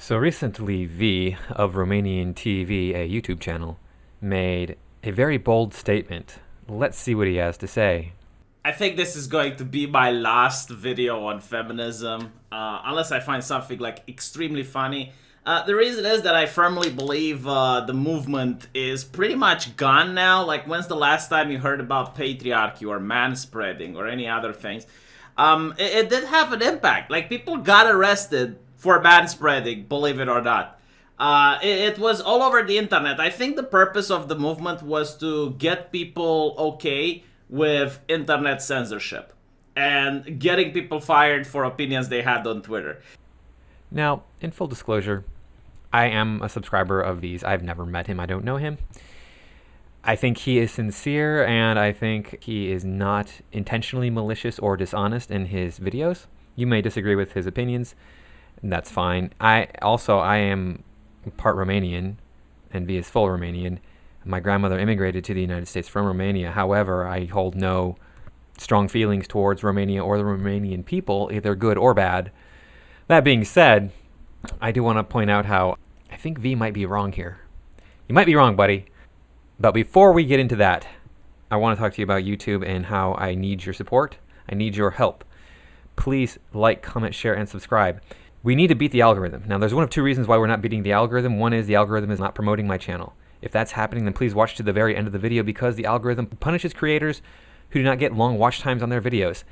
So recently, V of Romanian TV, a YouTube channel, made a very bold statement. Let's see what he has to say. I think this is going to be my last video on feminism, unless I find something like extremely funny. The reason is that I firmly believe the movement is pretty much gone now. Like, when's the last time you heard about patriarchy or manspreading or any other things? It did have an impact. Like, people got arrested for manspreading, believe it or not. It was all over the internet. I think the purpose of the movement was to get people okay with internet censorship and getting people fired for opinions they had on Twitter. Now, in full disclosure, I am a subscriber of these. I've never met him. I don't know him. I think he is sincere, and I think he is not intentionally malicious or dishonest in his videos. You may disagree with his opinions, and that's fine. I am part Romanian, and V is full Romanian. My grandmother immigrated to the United States from Romania. However, I hold no strong feelings towards Romania or the Romanian people, either good or bad. That being said, I do want to point out how I think V might be wrong here. You might be wrong, buddy. But before we get into that, I want to talk to you about YouTube and how I need your support. I need your help. Please like, comment, share, and subscribe. We need to beat the algorithm. Now, there's one of two reasons why we're not beating the algorithm. One is the algorithm is not promoting my channel. If that's happening, then please watch to the very end of the video, because the algorithm punishes creators who do not get long watch times on their videos.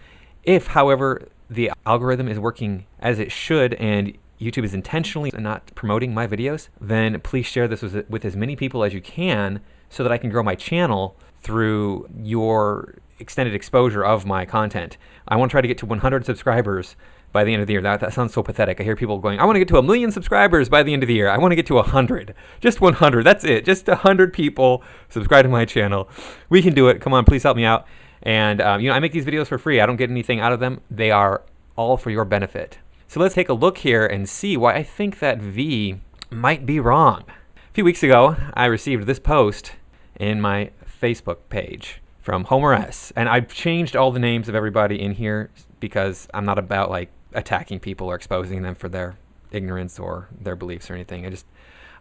If, however, the algorithm is working as it should and YouTube is intentionally not promoting my videos, then please share this with as many people as you can so that I can grow my channel through your extended exposure of my content. I want to try to get to 100 subscribers by the end of the year. That sounds so pathetic. I hear people going, I want to get to 1 million subscribers by the end of the year. I want to get to 100. Just 100. That's it. Just 100 people subscribe to my channel. We can do it. Come on, please help me out. And, I make these videos for free. I don't get anything out of them. They are all for your benefit. So let's take a look here and see why I think that V might be wrong. A few weeks ago, I received this post in my Facebook page from Homer S. And I've changed all the names of everybody in here because I'm not about attacking people or exposing them for their ignorance or their beliefs or anything.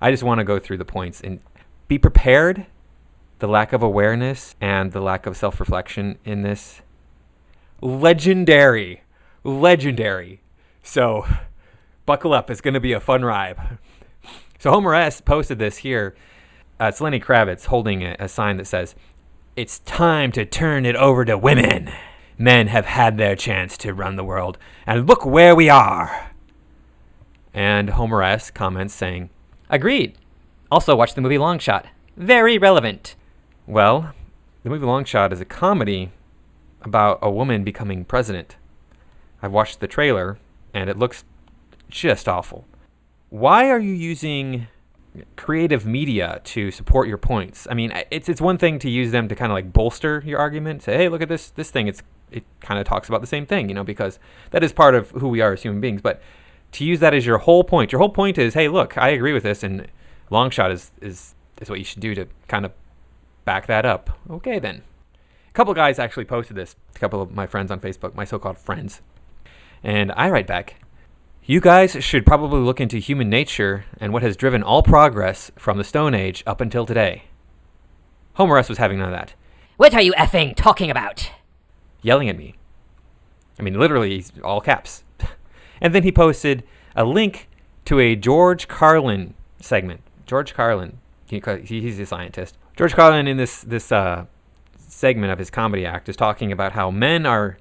I just want to go through the points and be prepared. The lack of awareness and the lack of self-reflection in this. Legendary. So buckle up. It's going to be a fun ride. So Homer S. posted this here. It's Lenny Kravitz holding a sign that says, "It's time to turn it over to women. Men have had their chance to run the world, and look where we are." And Homer S. comments saying, "Agreed. Also watch the movie Long Shot. Very relevant." Well, the movie Long Shot is a comedy about a woman becoming president. I've watched the trailer, and it looks just awful. Why are you using creative media to support your points? I mean, it's one thing to use them to kind of bolster your argument. Say, hey, look at this thing. It kind of talks about the same thing, because that is part of who we are as human beings. But to use that as your whole point is, hey, look, I agree with this, and Long Shot is what you should do to kind of back that up. Okay, then. A couple guys actually posted this, a couple of my friends on Facebook, my so-called friends. And I write back, "You guys should probably look into human nature and what has driven all progress from the Stone Age up until today." Homer S. was having none of that. "What are you effing talking about?" Yelling at me. I mean, literally, he's all caps. And then he posted a link to a George Carlin segment. George Carlin, he's a scientist. George Carlin, in this segment of his comedy act, is talking about how men are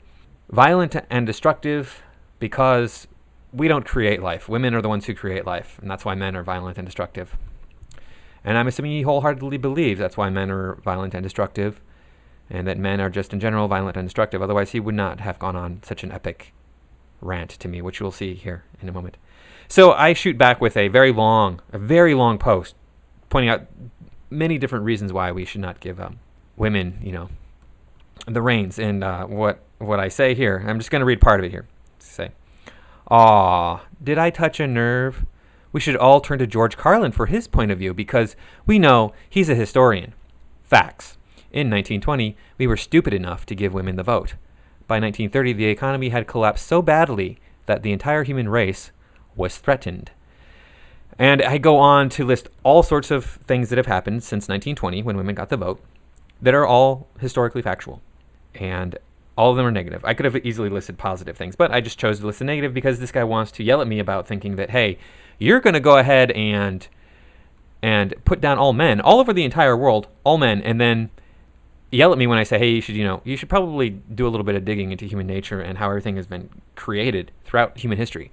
violent and destructive because we don't create life. Women are the ones who create life, and that's why men are violent and destructive. And I'm assuming he wholeheartedly believes that's why men are violent and destructive, and that men are just in general violent and destructive. Otherwise, he would not have gone on such an epic rant to me, which we'll see here in a moment. So I shoot back with a very long post pointing out many different reasons why we should not give women, the reins. And what I say here, I'm just going to read part of it here. Say, "Aw, did I touch a nerve? We should all turn to George Carlin for his point of view, because we know he's a historian. Facts. In 1920, we were stupid enough to give women the vote. By 1930, the economy had collapsed so badly that the entire human race was threatened. And I go on to list all sorts of things that have happened since 1920 when women got the vote that are all historically factual. And all of them are negative. I could have easily listed positive things, but I just chose to list the negative because this guy wants to yell at me about thinking that, hey, you're going to go ahead and put down all men all over the entire world, all men, and then yell at me when I say, hey, you should probably do a little bit of digging into human nature and how everything has been created throughout human history.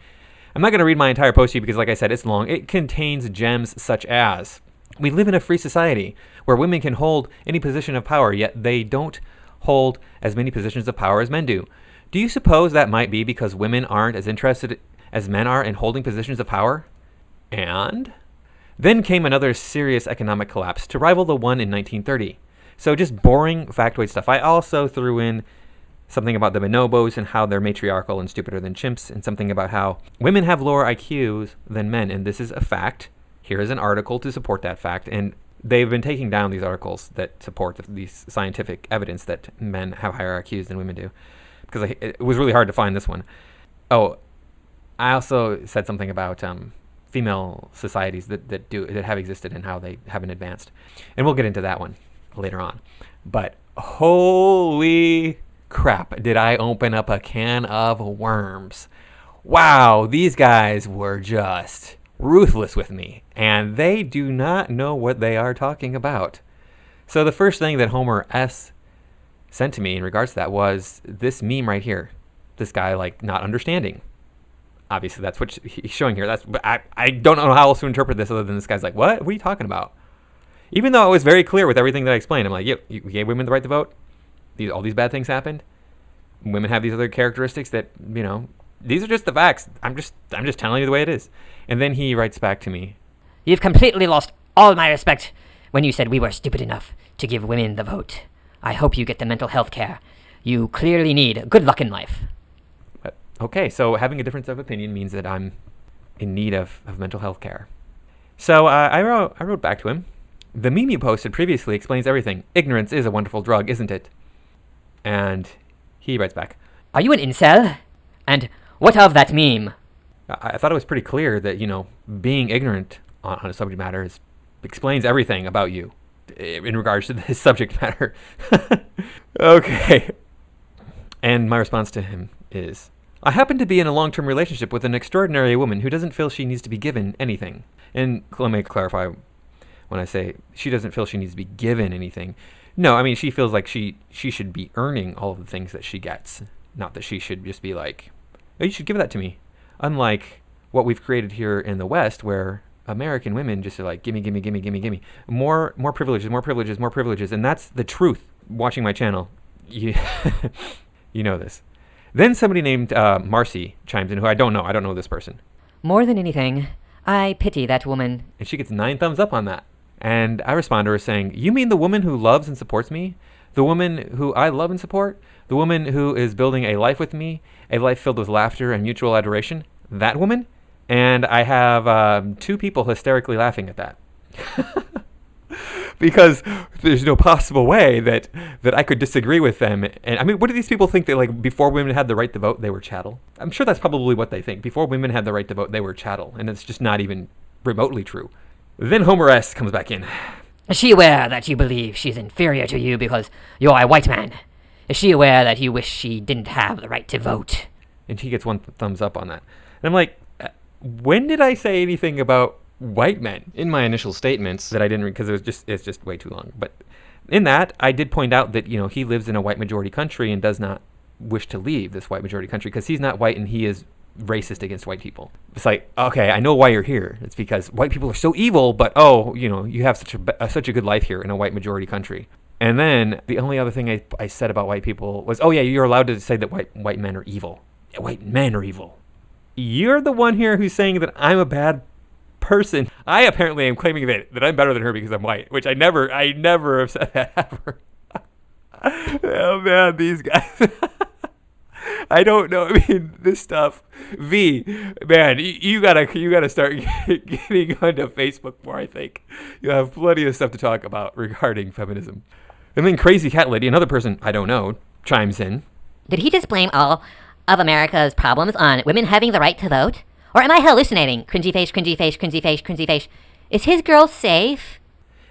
I'm not going to read my entire post to you because, like I said, it's long. It contains gems such as, we live in a free society where women can hold any position of power, yet they don't hold as many positions of power as men do. Do you suppose that might be because women aren't as interested as men are in holding positions of power? And then came another serious economic collapse to rival the one in 1930. So just boring factoid stuff. I also threw in something about the bonobos and how they're matriarchal and stupider than chimps, and something about how women have lower IQs than men, and this is a fact. Here is an article to support that fact, and they've been taking down these articles that support these scientific evidence that men have higher IQs than women do, because it was really hard to find this one. Oh, I also said something about female societies that have existed and how they haven't advanced, and we'll get into that one later on. But holy crap, did I open up a can of worms. Wow, these guys were just ruthless with me, and they do not know what they are talking about. So the first thing that Homer S. sent to me in regards to that was this meme right here. This guy, like, not understanding. Obviously, that's what he's showing here. I don't know how else to interpret this other than this guy's like, what are you talking about? Even though it was very clear with everything that I explained. I'm like, yep, you gave women the right to vote. All these bad things happened. Women have these other characteristics that, these are just the facts. I'm just telling you the way it is. And then he writes back to me. You've completely lost all my respect when you said we were stupid enough to give women the vote. I hope you get the mental health care you clearly need. Good luck in life. Okay, so having a difference of opinion means that I'm in need of mental health care. So I wrote back to him. The meme you posted previously explains everything. Ignorance is a wonderful drug, isn't it? And he writes back. Are you an incel? And what of that meme? I thought it was pretty clear that, being ignorant on a subject matter explains everything about you in regards to this subject matter. Okay. And my response to him is, I happen to be in a long-term relationship with an extraordinary woman who doesn't feel she needs to be given anything. And let me clarify when I say she doesn't feel she needs to be given anything. No, I mean, she feels like she should be earning all of the things that she gets. Not that she should just be like, oh, you should give that to me. Unlike what we've created here in the West, where American women just are like, gimme, gimme, gimme, gimme, gimme. More privileges, more privileges, more privileges. And that's the truth. Watching my channel, you know this. Then somebody named Marcy chimes in, who I don't know. I don't know this person. More than anything, I pity that woman. And she gets 9 thumbs up on that. And I respond to her saying, you mean the woman who loves and supports me? The woman who I love and support? The woman who is building a life with me? A life filled with laughter and mutual adoration? That woman? And I have 2 people hysterically laughing at that. Because there's no possible way that I could disagree with them. And I mean, what do these people think that, like, before women had the right to vote, they were chattel? I'm sure that's probably what they think. Before women had the right to vote, they were chattel. And it's just not even remotely true. Then Homer S. comes back in. Is she aware that you believe she's inferior to you because you're a white man? Is she aware that you wish she didn't have the right to vote? And he gets 1 thumbs up on that. And I'm like, when did I say anything about white men? In my initial statements that I didn't read, because it's just way too long. But in that, I did point out that, he lives in a white majority country and does not wish to leave this white majority country because he's not white and he is racist against white people. It's like, okay, I know why you're here. It's because white people are so evil, but you have such a good life here in a white majority country. And then the only other thing I said about white people was, oh yeah, you're allowed to say that white men are evil. Yeah, white men are evil. You're the one here who's saying that I'm a bad person. I apparently am claiming that I'm better than her because I'm white, which I never have said that ever. Oh man, these guys. I don't know. I mean, this stuff. V, man, you gotta start getting onto Facebook more. I think you have plenty of stuff to talk about regarding feminism. And then Crazy Cat Lady, another person I don't know, chimes in. Did he just blame all of America's problems on women having the right to vote? Or am I hallucinating? Cringy face, cringy face, cringy face, cringy face. Is his girl safe?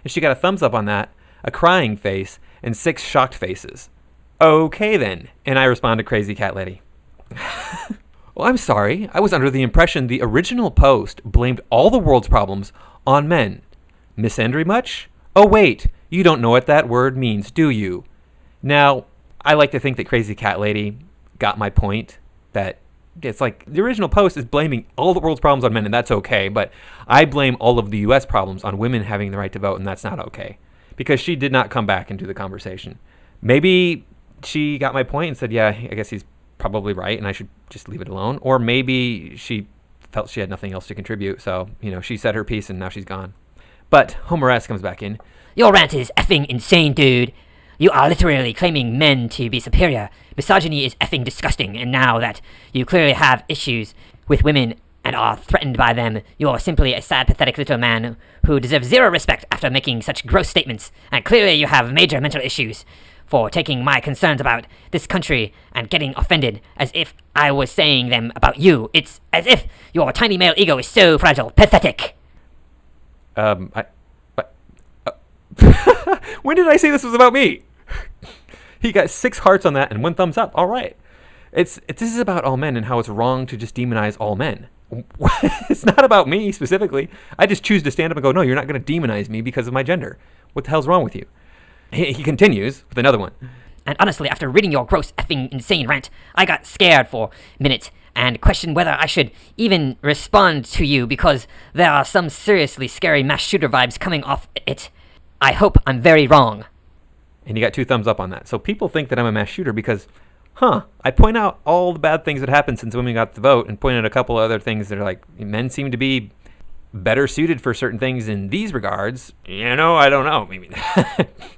And she got a thumbs up on that, a crying face, and 6 shocked faces. Okay then. And I respond to Crazy Cat Lady. Well, I'm sorry. I was under the impression the original post blamed all the world's problems on men. Misandry much? Oh wait, you don't know what that word means, do you? Now, I like to think that Crazy Cat Lady got my point, that it's like the original post is blaming all the world's problems on men, and that's okay, but I blame all of the U.S. problems on women having the right to vote, and that's not okay, because she did not come back into the conversation. Maybe she got my point and said, yeah, I guess he's probably right, and I should just leave it alone. Or maybe she felt she had nothing else to contribute, so, she said her piece, and now she's gone. But Homer S. comes back in. Your rant is effing insane, dude. You are literally claiming men to be superior. Misogyny is effing disgusting, and now that you clearly have issues with women and are threatened by them, you're simply a sad, pathetic little man who deserves zero respect after making such gross statements, and clearly you have major mental issues for taking my concerns about this country and getting offended as if I was saying them about you. It's as if your tiny male ego is so fragile. Pathetic. When did I say this was about me? He got 6 hearts on that and 1 thumbs up. All right. This is about all men and how it's wrong to just demonize all men. It's not about me specifically. I just choose to stand up and go, no, you're not going to demonize me because of my gender. What the hell's wrong with you? He continues with another one. And honestly, after reading your gross effing insane rant, I got scared for a minute and questioned whether I should even respond to you because there are some seriously scary mass shooter vibes coming off it. I hope I'm very wrong. And you got 2 thumbs up on that. So people think that I'm a mass shooter because, I point out all the bad things that happened since women got the vote and point out a couple other things that are like, men seem to be better suited for certain things in these regards. I don't know. I mean,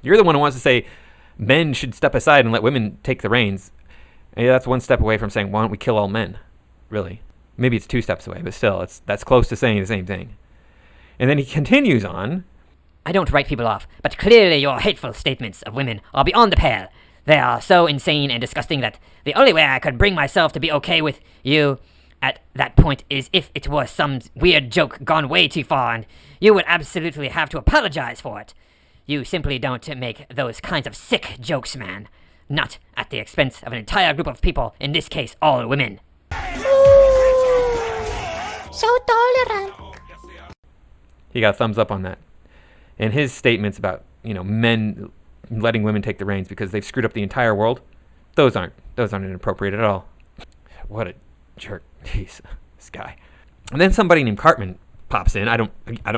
you're the one who wants to say men should step aside and let women take the reins. And that's 1 step away from saying, why don't we kill all men? Really? Maybe it's 2 steps away, but still, that's close to saying the same thing. And then he continues on. I don't write people off, but clearly your hateful statements of women are beyond the pale. They are so insane and disgusting that the only way I could bring myself to be okay with you at that point is if it was some weird joke gone way too far, and you would absolutely have to apologize for it. You simply don't make those kinds of sick jokes, man. Not at the expense of an entire group of people, in this case, all women. So tolerant. He got a thumbs up on that. And his statements about, men letting women take the reins because they've screwed up the entire world, those aren't inappropriate at all. What a jerk. Jeez, this guy. And then somebody named Cartman pops in. I don't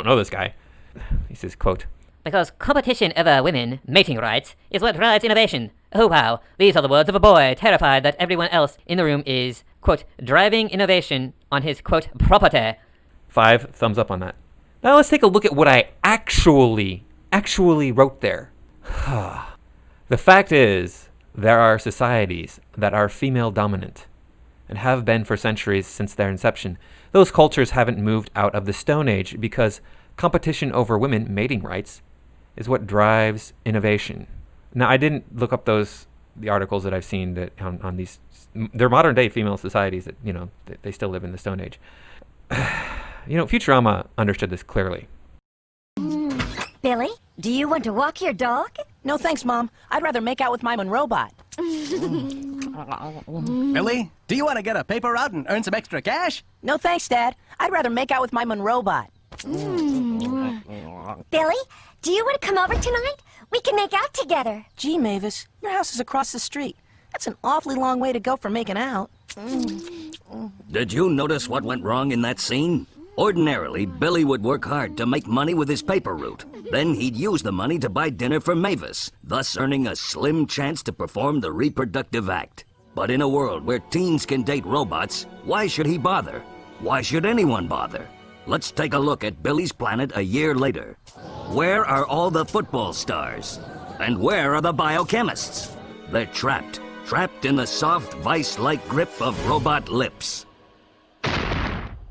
know this guy. He says, quote, Because competition over women, mating rights, is what drives innovation. Oh wow, these are the words of a boy terrified that everyone else in the room is, quote, driving innovation on his, quote, property. 5 thumbs up on that. Now let's take a look at what I actually wrote there. The fact is, there are societies that are female dominant and have been for centuries since their inception. Those cultures haven't moved out of the Stone Age because competition over women mating rights is what drives innovation. Now, I didn't look up the articles that I've seen that on these, they're modern day female societies that, they still live in the Stone Age. Futurama understood this clearly. Billy, do you want to walk your dog? No thanks, Mom. I'd rather make out with my robot. Billy, do you want to get a paper route and earn some extra cash? No thanks, Dad. I'd rather make out with my robot. Billy, do you want to come over tonight? We can make out together. Gee, Mavis, your house is across the street. That's an awfully long way to go for making out. Did you notice what went wrong in that scene? Ordinarily, Billy would work hard to make money with his paper route. Then he'd use the money to buy dinner for Mavis, thus earning a slim chance to perform the reproductive act. But in a world where teens can date robots, why should he bother? Why should anyone bother? Let's take a look at Billy's planet a year later. Where are all the football stars? And where are the biochemists? They're trapped in the soft, vice-like grip of robot lips.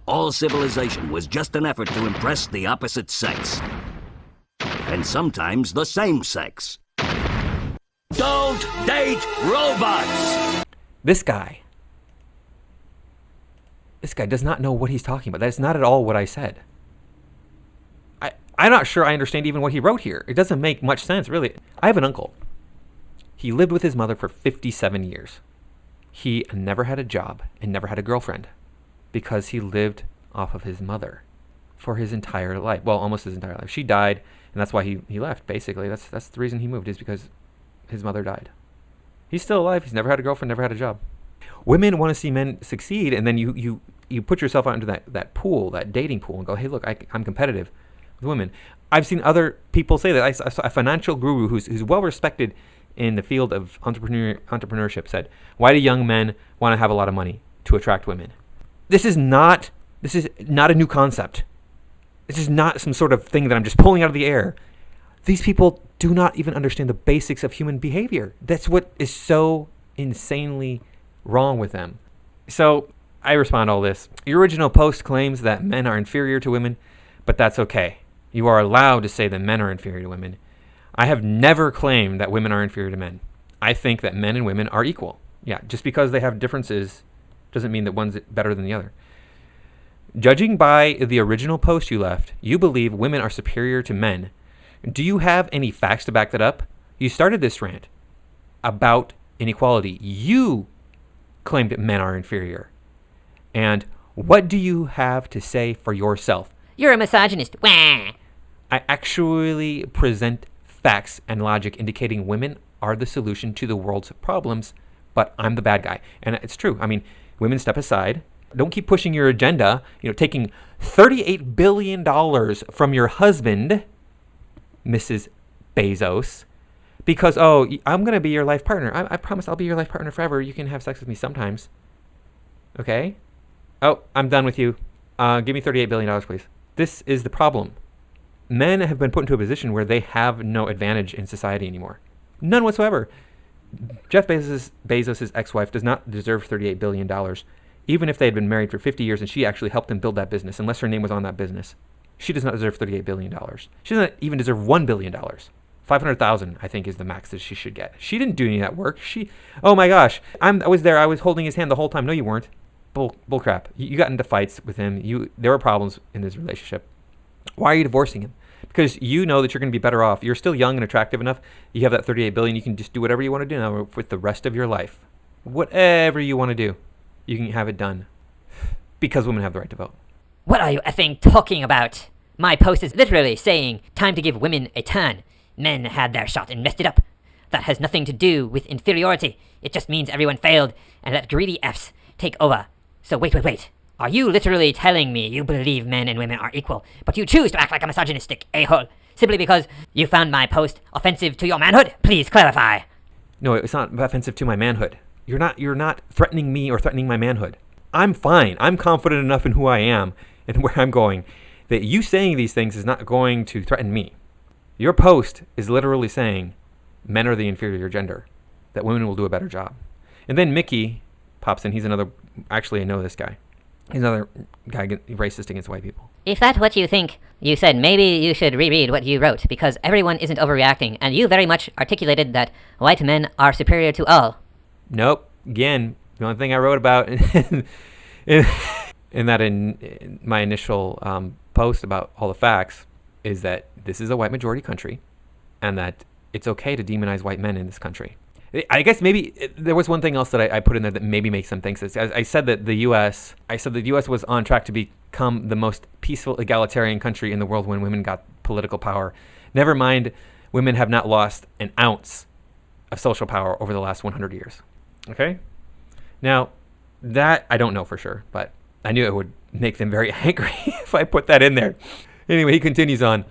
All civilization was just an effort to impress the opposite sex. And sometimes the same sex. Don't date robots! This guy This guy does not know what he's talking about. That's not at all what I said. I'm not sure I understand even what he wrote here. It doesn't make much sense, really. I have an uncle. He lived with his mother for 57 years. He never had a job and never had a girlfriend because he lived off of his mother for his entire life. Well, almost his entire life. She died, and that's why he left, basically. That's the reason he moved, is because his mother died. He's still alive. He's never had a girlfriend, never had a job. Women want to see men succeed, and then you put yourself out into that pool, that dating pool, and go, hey, look, I'm competitive with women. I've seen other people say that. I saw a financial guru who's well respected in the field of entrepreneurship said, why do young men want to have a lot of money? To attract women. This is not a new concept. This is not some sort of thing that I'm just pulling out of the air. These people do not even understand the basics of human behavior. That's what is so insanely wrong with them. So I respond to all this. Your original post claims that men are inferior to women, but that's okay. You are allowed to say that men are inferior to women. I have never claimed that women are inferior to men. I think that men and women are equal. Yeah, just because they have differences doesn't mean that one's better than the other. Judging by the original post you left, you believe women are superior to men. Do you have any facts to back that up? You started this rant about inequality. You claimed that men are inferior. And what do you have to say for yourself? You're a misogynist. Wah! I actually present facts and logic indicating women are the solution to the world's problems, but I'm the bad guy. And it's true. I mean, women, step aside. Don't keep pushing your agenda, taking $38 billion from your husband, Mrs. Bezos, because, I'm going to be your life partner. I promise I'll be your life partner forever. You can have sex with me sometimes. Okay? Oh, I'm done with you. Give me $38 billion, please. This is the problem. Men have been put into a position where they have no advantage in society anymore. None whatsoever. Jeff Bezos' ex-wife does not deserve $38 billion, even if they had been married for 50 years and she actually helped him build that business, unless her name was on that business. She does not deserve $38 billion. She doesn't even deserve $1 billion. $500,000, I think, is the max that she should get. She didn't do any of that work. Oh my gosh, I was there. I was holding his hand the whole time. No, you weren't. Bull crap. You got into fights with him. There were problems in this relationship. Why are you divorcing him? Because you know that you're going to be better off. You're still young and attractive enough. You have that $38 billion. You can just do whatever you want to do now with the rest of your life. Whatever you want to do, you can have it done. Because women have the right to vote. What are you effing talking about? My post is literally saying, time to give women a turn. Men had their shot and messed it up. That has nothing to do with inferiority. It just means everyone failed and let greedy Fs take over. So wait. Are you literally telling me you believe men and women are equal, but you choose to act like a misogynistic a-hole simply because you found my post offensive to your manhood? Please clarify. No, it's not offensive to my manhood. You're not threatening me or threatening my manhood. I'm fine. I'm confident enough in who I am and where I'm going that you saying these things is not going to threaten me. Your post is literally saying men are the inferior gender, that women will do a better job. And then Mickey pops in. Actually, I know this guy. He's another guy racist against white people. If that's what you think, you said maybe you should reread what you wrote, because everyone isn't overreacting, and you very much articulated that white men are superior to all. Nope. Again, the only thing I wrote about in my initial post about all the facts is that this is a white majority country, and that it's okay to demonize white men in this country. I guess maybe there was one thing else that I put in there that maybe makes them think this. I said that the U.S. was on track to become the most peaceful, egalitarian country in the world when women got political power. Never mind, women have not lost an ounce of social power over the last 100 years. Okay? Now, that I don't know for sure, but I knew it would make them very angry if I put that in there. Anyway, he continues on.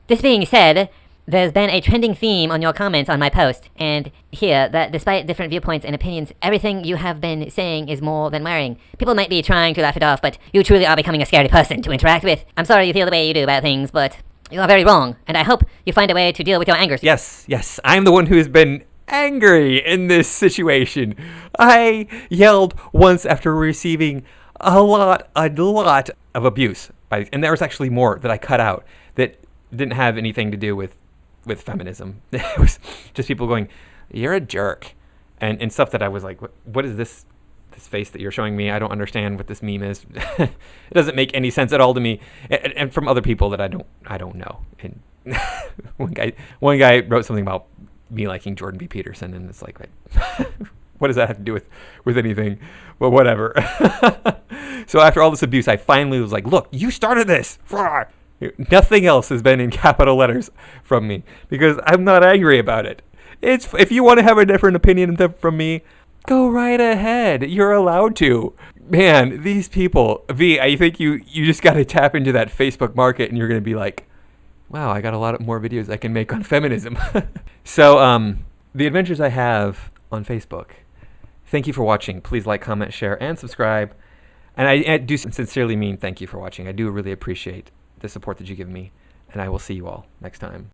This being said, there's been a trending theme on your comments on my post, and here, that despite different viewpoints and opinions, everything you have been saying is more than wearing. People might be trying to laugh it off, but you truly are becoming a scary person to interact with. I'm sorry you feel the way you do about things, but you are very wrong, and I hope you find a way to deal with your anger. Yes, I'm the one who has been angry in this situation. I yelled once after receiving a lot of abuse, and there was actually more that I cut out that didn't have anything to do with feminism. It was just people going, "You're a jerk," and stuff that I was like, "What is this this face that you're showing me, I don't understand what this meme is. It doesn't make any sense at all to me. And from other people that I don't know. And one guy wrote something about me liking Jordan B. Peterson, and it's like, what does that have to do with anything? But whatever. So after all this abuse, I finally was like, look, you started this. Nothing else has been in capital letters from me because I'm not angry about it. If you want to have a different opinion from me, go right ahead. You're allowed to. Man, these people, V, I think you just got to tap into that Facebook market and you're going to be like, wow, I got a lot more videos I can make on feminism. So the adventures I have on Facebook. Thank you for watching. Please like, comment, share, and subscribe. And I do sincerely mean thank you for watching. I do really appreciate the support that you give me. And I will see you all next time.